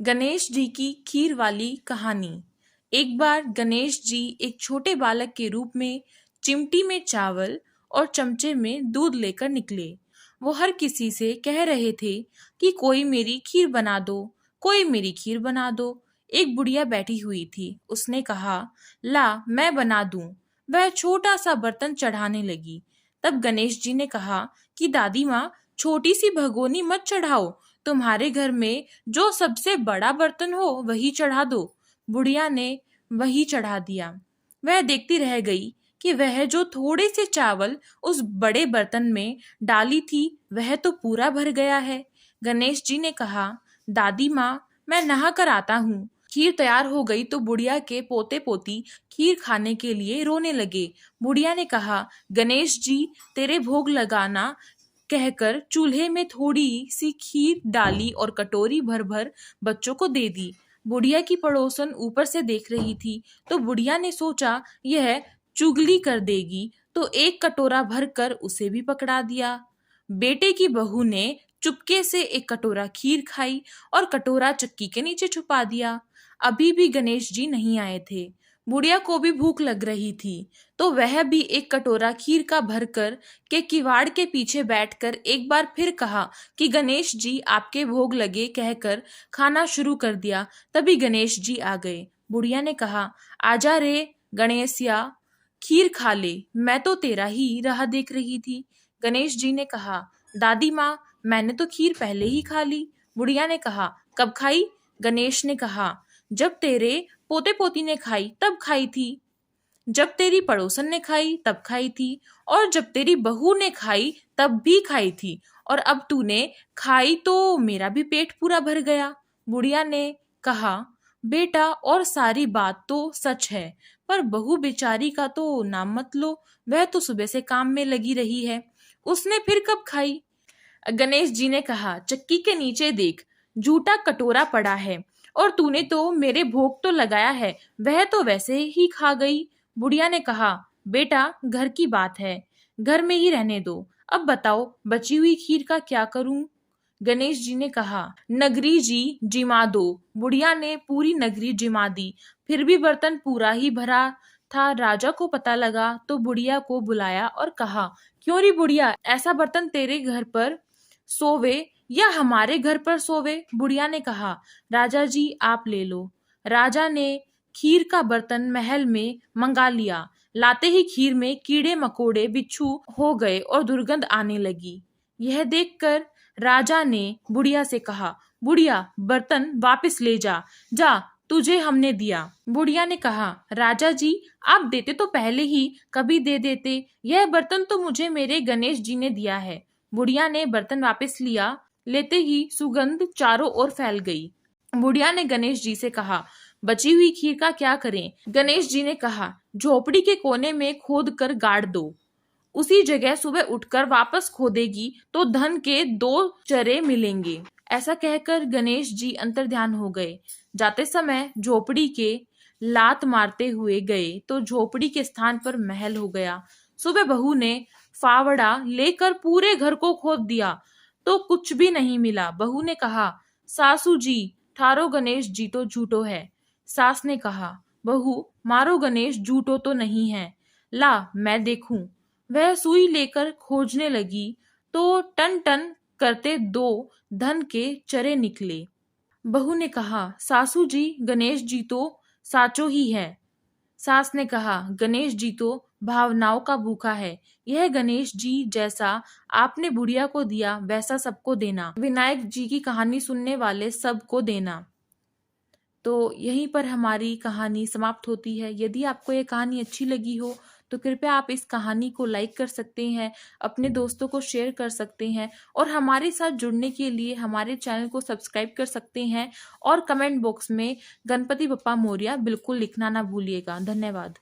गणेश जी की खीर वाली कहानी। एक बार गणेश जी एक छोटे बालक के रूप में चिमटी में चावल और चमचे में दूध लेकर निकले। वो हर किसी से कह रहे थे कि कोई मेरी खीर बना दो, कोई मेरी खीर बना दो। एक बुढ़िया बैठी हुई थी, उसने कहा, ला मैं बना दूं। वह छोटा सा बर्तन चढ़ाने लगी। तब गणेश जी ने कहा कि दादी माँ, छोटी सी भगोनी मत चढ़ाओ, तुम्हारे घर में जो सबसे बड़ा बर्तन हो वही चढ़ा दो। बुढ़िया ने वही चढ़ा दिया। वह देखती रह गई कि वह जो थोड़े से चावल उस बड़े बर्तन में डाली थी वह तो पूरा भर गया है। गणेश जी ने कहा, दादी माँ, मैं नहा कर आता हूँ। खीर तैयार हो गई तो बुढ़िया के पोते पोती खीर खाने के लिए रोने लगे। बुढ़िया ने कहा, गणेश जी तेरे भोग लगाना कहकर चूल्हे में थोड़ी सी खीर डाली और कटोरी भर भर बच्चों को दे दी। बुढ़िया की पड़ोसन ऊपर से देख रही थी तो बुढ़िया ने सोचा यह चुगली कर देगी, तो एक कटोरा भर कर उसे भी पकड़ा दिया। बेटे की बहू ने चुपके से एक कटोरा खीर खाई और कटोरा चक्की के नीचे छुपा दिया। अभी भी गणेश जी नहीं आए थे। बुढ़िया को भी भूख लग रही थी तो वह भी एक कटोरा खीर का भरकर के किवाड़ के पीछे बैठकर एक बार फिर कहा कि गणेश जी आपके भोग लगे कहकर खाना शुरू कर दिया। तभी गणेश जी आ गए। बुढ़िया ने कहा, आजा रे गणेशिया, खीर खा ले, मैं तो तेरा ही राह देख रही थी। गणेश जी ने कहा, दादी माँ, मैंने तो खीर पहले ही खा ली। बुढ़िया ने कहा, कब खाई? गणेश ने कहा, जब तेरे पोते पोती ने खाई तब खाई थी, जब तेरी पड़ोसन ने खाई तब खाई थी, और जब तेरी बहू ने खाई तब भी खाई थी, और अब तूने खाई तो मेरा भी पेट पूरा भर गया। बुढ़िया ने कहा, बेटा, और सारी बात तो सच है, पर बहू बेचारी का तो नाम मत लो, वह तो सुबह से काम में लगी रही है, उसने फिर कब खाई? गणेश जी ने कहा, चक्की के नीचे देख, झूठा कटोरा पड़ा है, और तूने तो मेरे भोग तो लगाया है, वह तो वैसे ही खा गई। बुढ़िया ने कहा, बेटा, घर की बात है, घर में ही रहने दो, अब बताओ बची हुई खीर का क्या करूं? गणेश जी ने कहा, नगरी जी जिमा दो। बुढ़िया ने पूरी नगरी जिमा दी, फिर भी बर्तन पूरा ही भरा था। राजा को पता लगा तो बुढ़िया को बुलाया और कहा, क्यों री बुढ़िया, ऐसा बर्तन तेरे घर पर सोवे या हमारे घर पर सोवे? बुढ़िया ने कहा, राजा जी आप ले लो। राजा ने खीर का बर्तन महल में मंगा लिया। लाते ही खीर में कीड़े मकोड़े बिच्छू हो गए और दुर्गंध आने लगी। यह देखकर राजा ने बुढ़िया से कहा, बुढ़िया, बर्तन वापस ले जा, जा, तुझे हमने दिया। बुढ़िया ने कहा, राजा जी आप देते तो पहले ही कभी दे देते, यह बर्तन तो मुझे मेरे गणेश जी ने दिया है। बुढ़िया ने बर्तन वापस लिया, लेते ही सुगंध चारों ओर फैल गई। बुढ़िया ने गणेश जी से कहा, बची हुई खीर का क्या करें? गणेश जी ने कहा, झोपड़ी के कोने में खोद कर गाड़ दो, उसी जगह सुबह उठकर वापस खोदेगी तो धन के 2 चरे मिलेंगे। ऐसा कहकर गणेश जी अंतर्ध्यान हो गए। जाते समय झोपड़ी के लात मारते हुए गए तो झोपड़ी के स्थान पर महल हो गया। सुबह बहू ने फावड़ा लेकर पूरे घर को खोद दिया तो कुछ भी नहीं मिला। बहू ने कहा, सासू जी, ठारो गणेश जी तो झूठो है। सास ने कहा, बहू, मारो गणेश झूठो तो नहीं है, ला मैं देखूं। वह सुई लेकर खोजने लगी तो टन टन करते 2 धन के चरे निकले। बहू ने कहा, सासू जी, गणेश जी तो साचो ही है। सास ने कहा, गणेश जी तो भावनाओं का भूखा है, यह गणेश जी जैसा आपने बुढ़िया को दिया वैसा सबको देना, विनायक जी की कहानी सुनने वाले सबको देना। तो यहीं पर हमारी कहानी समाप्त होती है। यदि आपको ये कहानी अच्छी लगी हो तो कृपया आप इस कहानी को लाइक कर सकते हैं, अपने दोस्तों को शेयर कर सकते हैं, और हमारे साथ जुड़ने के लिए हमारे चैनल को सब्सक्राइब कर सकते हैं, और कमेंट बॉक्स में गणपति बप्पा मोरया बिल्कुल लिखना ना भूलिएगा। धन्यवाद।